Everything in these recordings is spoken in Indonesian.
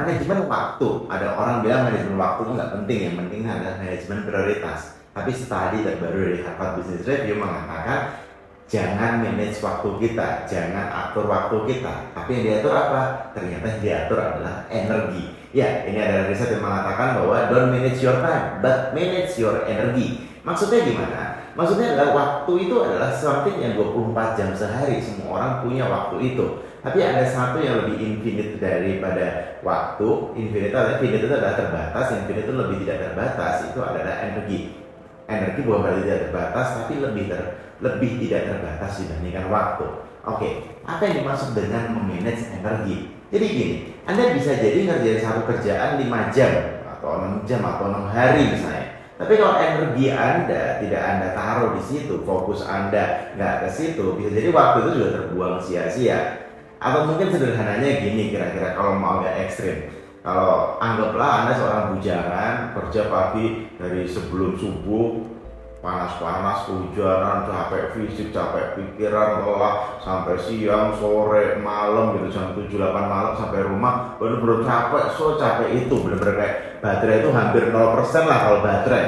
Manajemen waktu, ada orang bilang manajemen waktu itu nggak penting, yang penting adalah manajemen prioritas. Tapi studi terbaru dari Harvard Business Review mengatakan jangan manage waktu kita, jangan atur waktu kita. Tapi yang diatur apa? Ternyata yang diatur adalah energi. Ya, ini ada riset yang mengatakan bahwa don't manage your time, but manage your energy. Maksudnya gimana? Maksudnya adalah waktu itu adalah something yang 24 jam sehari, semua orang punya waktu itu. Tapi ada satu yang lebih infinite daripada waktu. Infinite itu adalah terbatas, infinite itu lebih tidak terbatas, itu adalah energi. Energi bukan berarti tidak terbatas, tapi lebih tidak terbatas dibandingkan waktu. Oke, apa yang dimaksud dengan memanage energi? Jadi gini, Anda bisa jadi ngerjain satu kerjaan 5 jam atau 6 jam atau 6 hari misalnya. Tapi kalau energi Anda tidak Anda taruh di situ, fokus Anda nggak ke situ, bisa jadi waktu itu juga terbuang sia-sia. Atau mungkin sederhananya gini, kira-kira kalau mau agak ekstrim. Kalau anggaplah Anda seorang bujangan, kerja pagi dari sebelum subuh, panas-panas, hujanan, capek fisik, capek pikiran, lelah sampai siang, sore, malam gitu, jam 7-8 malam sampai rumah, bener-bener capek, so capek itu, bener-bener kayak baterai itu hampir 0% lah kalau baterai.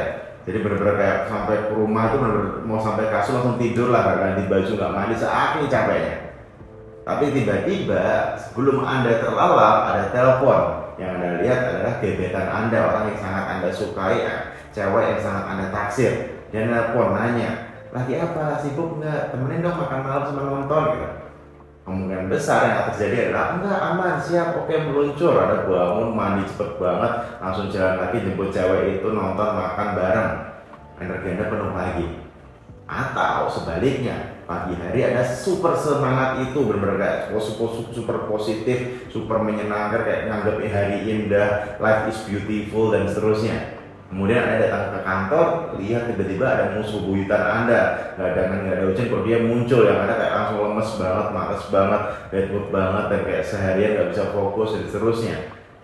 Jadi bener-bener kayak sampai ke rumah itu bener-bener mau sampai kasur langsung tidur lah, gak ganti baju, gak mandi, saking capeknya. Tapi tiba-tiba sebelum Anda terlelap ada telepon. Yang Anda lihat adalah gebetan Anda, orang yang sangat Anda sukai, cewek yang sangat Anda taksir. Dia telepon nanya, lagi apa, sibuk nggak, temenin dong makan malam sama nonton gitu. Kemungkinan besar yang akan terjadi adalah enggak, aman, siap, oke, meluncur. Ada bangun, mandi cepet banget, langsung jalan lagi jemput cewek itu, nonton, makan bareng. Energi Anda penuh lagi. Atau sebaliknya, pagi hari Anda super semangat itu, benar-benar super positif, super menyenangkan, kayak nganggap hari indah, life is beautiful dan seterusnya. Kemudian Anda datang ke kantor, lihat tiba-tiba ada musuh buyutan Anda, nggak ada hujan, kok dia muncul, yang ada kayak langsung lemes banget, males banget, bad mood banget, dan kayak seharian nggak bisa fokus dan seterusnya.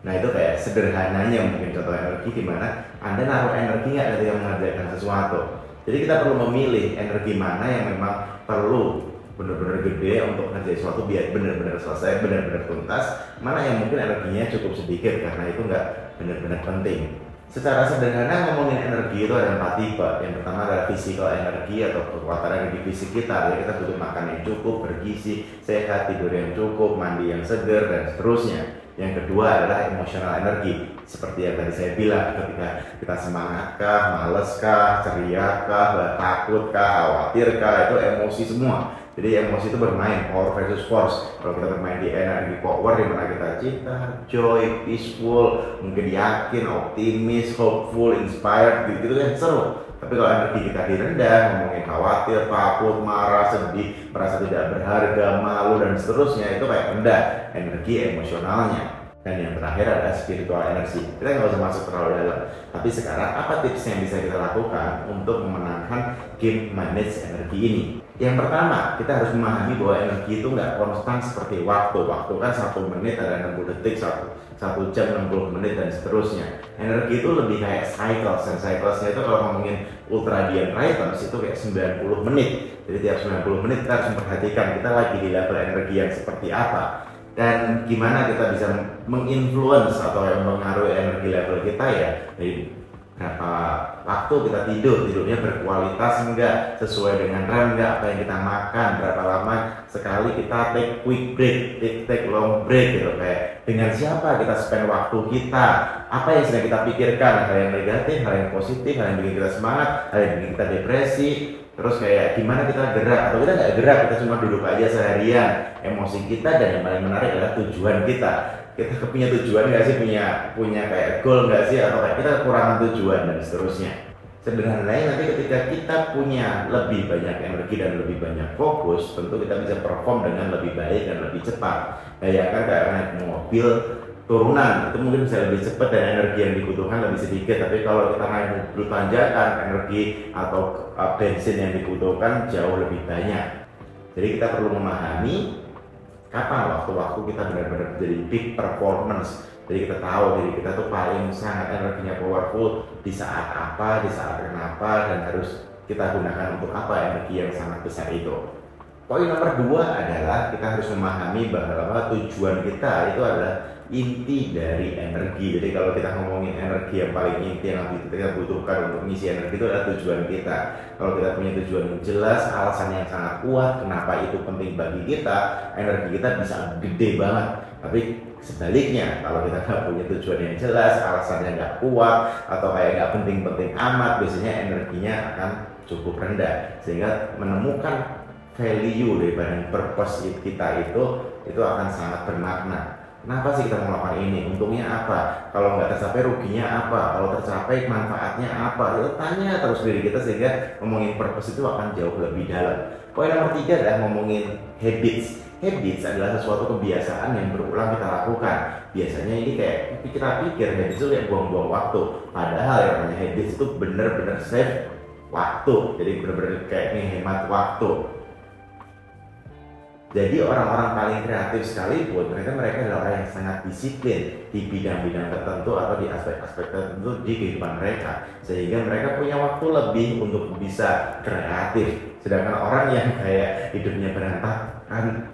Nah itu kayak sederhananya mungkin contoh energi, di mana Anda naruh energi nggak ketika mengerjakan sesuatu. Jadi kita perlu memilih energi mana yang memang perlu benar-benar gede untuk ngerjain sesuatu biar benar-benar selesai, benar-benar tuntas, mana yang mungkin energinya cukup sedikit karena itu nggak benar-benar penting. Secara sederhana ngomongin energi itu ada 4 tipe. Yang pertama adalah physical energi atau kekuatan energi fisik kita. Jadi kita butuh makan yang cukup, bergizi, sehat, tidur yang cukup, mandi yang segar dan seterusnya. Yang kedua adalah emotional energi. Seperti yang tadi saya bilang, ketika kita semangatkah, maleskah, ceriakah, takutkah, khawatirkah, itu emosi semua. Jadi emosi itu bermain power versus force. Kalau kita bermain di energi power, di mana kita cinta, joy, peaceful, mungkin yakin, optimis, hopeful, inspired, gitu kan seru. Tapi kalau energi kita direndah, ngomongin khawatir, takut, marah, sedih, merasa tidak berharga, malu dan seterusnya, itu kayak rendah energi emosionalnya. Dan yang terakhir adalah spiritual energy. Kita nggak usah masuk terlalu dalam. Tapi sekarang apa tips yang bisa kita lakukan untuk memenangkan game manage energi ini? Yang pertama, kita harus memahami bahwa energi itu nggak konstan seperti waktu. Waktu kan 1 menit ada 60 detik, 1 jam 60 menit dan seterusnya. Energi itu lebih kayak cycles, dan cyclesnya itu kalau ngomongin ultradian rhythms itu kayak 90 menit. Jadi tiap 90 menit kita harus memperhatikan kita lagi di level energi yang seperti apa. Dan gimana kita bisa menginfluence atau yang mengaruhi energi level kita ya, dari berapa waktu kita tidurnya berkualitas enggak, sesuai dengan RAM enggak, apa yang kita makan, berapa lama sekali kita take quick break, take long break gitu, kayak dengan siapa kita spend waktu kita, apa yang sedang kita pikirkan, hal yang negatif, hal yang positif, hal yang bikin kita semangat, hal yang bikin kita depresi. Terus kayak gimana kita gerak atau kita nggak gerak, kita cuma duduk aja seharian, emosi kita, dan yang paling menarik adalah tujuan kita punya tujuan nggak sih, punya kayak goal nggak sih, atau kayak kita kekurangan tujuan dan seterusnya. Sederhananya nanti ketika kita punya lebih banyak energi dan lebih banyak fokus, tentu kita bisa perform dengan lebih baik dan lebih cepat. Kayak naik mobil turunan itu mungkin bisa lebih cepat dan energi yang dibutuhkan lebih sedikit, tapi kalau kita naik mobil tanjakan, energi atau bensin yang dibutuhkan jauh lebih banyak. Jadi kita perlu memahami kapan waktu-waktu kita benar-benar jadi peak performance. Jadi kita tahu diri kita tuh paling sangat energinya powerful di saat apa, di saat kenapa, dan harus kita gunakan untuk apa energi yang sangat besar itu. Poin nomor 2 adalah kita harus memahami bahwa tujuan kita itu adalah inti dari energi. Jadi kalau kita ngomongin energi yang paling inti yang kita butuhkan untuk mengisi energi itu adalah tujuan kita. Kalau kita punya tujuan yang jelas, alasan yang sangat kuat kenapa itu penting bagi kita, energi kita bisa gede banget. Tapi sebaliknya, kalau kita nggak punya tujuan yang jelas, alasannya nggak kuat atau kayak nggak penting-penting amat, biasanya energinya akan cukup rendah. Sehingga menemukan value daripada purpose kita itu akan sangat bermakna. Kenapa sih kita melakukan ini? Untungnya apa? Kalau nggak tercapai ruginya apa? Kalau tercapai manfaatnya apa? Itu tanya terus diri kita sehingga ngomongin purpose itu akan jauh lebih dalam. Poin nomor 3 adalah ngomongin habits. Habits adalah sesuatu kebiasaan yang berulang kita lakukan. Biasanya ini kayak kita pikir habits itu kayak buang-buang waktu. Padahal yang namanya habits itu bener-bener save waktu. Jadi bener-bener kayak menghemat waktu. Jadi orang-orang paling kreatif sekalipun mereka adalah orang yang sangat disiplin di bidang-bidang tertentu atau di aspek-aspek tertentu di kehidupan mereka, sehingga mereka punya waktu lebih untuk bisa kreatif. Sedangkan orang yang kayak hidupnya berantakan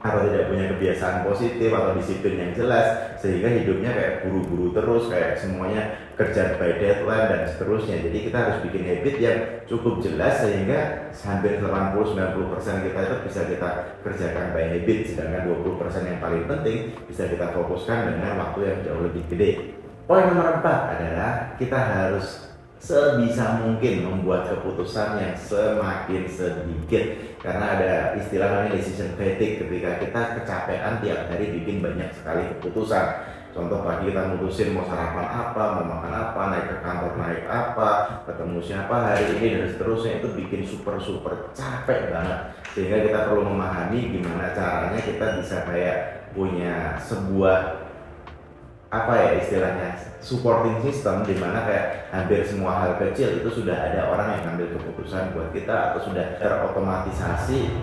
atau tidak punya kebiasaan positif atau disiplin yang jelas, sehingga hidupnya kayak buru-buru terus, kayak semuanya kerja by deadline dan seterusnya. Jadi kita harus bikin habit yang cukup jelas sehingga hampir 80-90% kita itu bisa kita kerjakan by habit, sedangkan 20% yang paling penting bisa kita fokuskan dengan waktu yang jauh lebih gede. Poin nomor 4 adalah kita harus sebisa mungkin membuat keputusan yang semakin sedikit, karena ada istilah namanya decision fatigue, ketika kita kecapean tiap hari bikin banyak sekali keputusan. Contoh pagi kita mutusin mau sarapan apa, mau makan apa, naik ke kantor naik apa, ketemu siapa hari ini dan seterusnya, itu bikin super capek banget. Sehingga kita perlu memahami gimana caranya kita bisa kayak punya sebuah istilahnya supporting system, di mana kayak hampir semua hal kecil itu sudah ada orang yang ngambil keputusan buat kita atau sudah terotomatisasi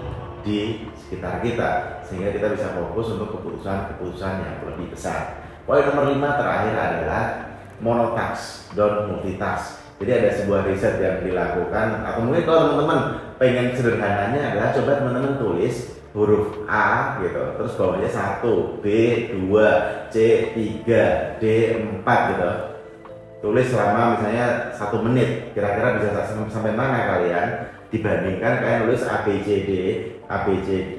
di sekitar kita, sehingga kita bisa fokus untuk keputusan yang lebih besar. Poin nomor 5 terakhir adalah monotask, don't multitask. Jadi ada sebuah riset yang dilakukan, atau mungkin kalau teman-teman pengen sederhananya adalah coba teman-teman tulis huruf A gitu, terus bawahnya 1, B 2, C 3, D 4 gitu. Tulis selama misalnya 1 menit, kira-kira bisa sampai mana kalian, dibandingkan kalian nulis A B C D 1 2 3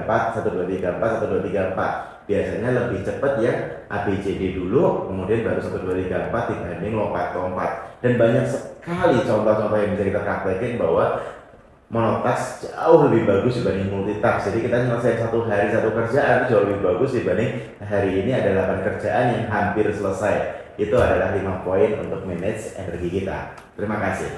4 1 2 3 4 1 2 3 4. Biasanya lebih cepat ya A B C D dulu, kemudian baru 1 2 3 4 dibanding lompat-lompat. Dan banyak sekali contoh-contoh yang bisa kita praktekin bahwa monotask jauh lebih bagus dibanding multitask. Jadi kita nyelesain satu hari satu kerjaan itu jauh lebih bagus dibanding hari ini ada 8 kerjaan yang hampir selesai. Itu adalah 5 poin untuk manage energi kita. Terima kasih.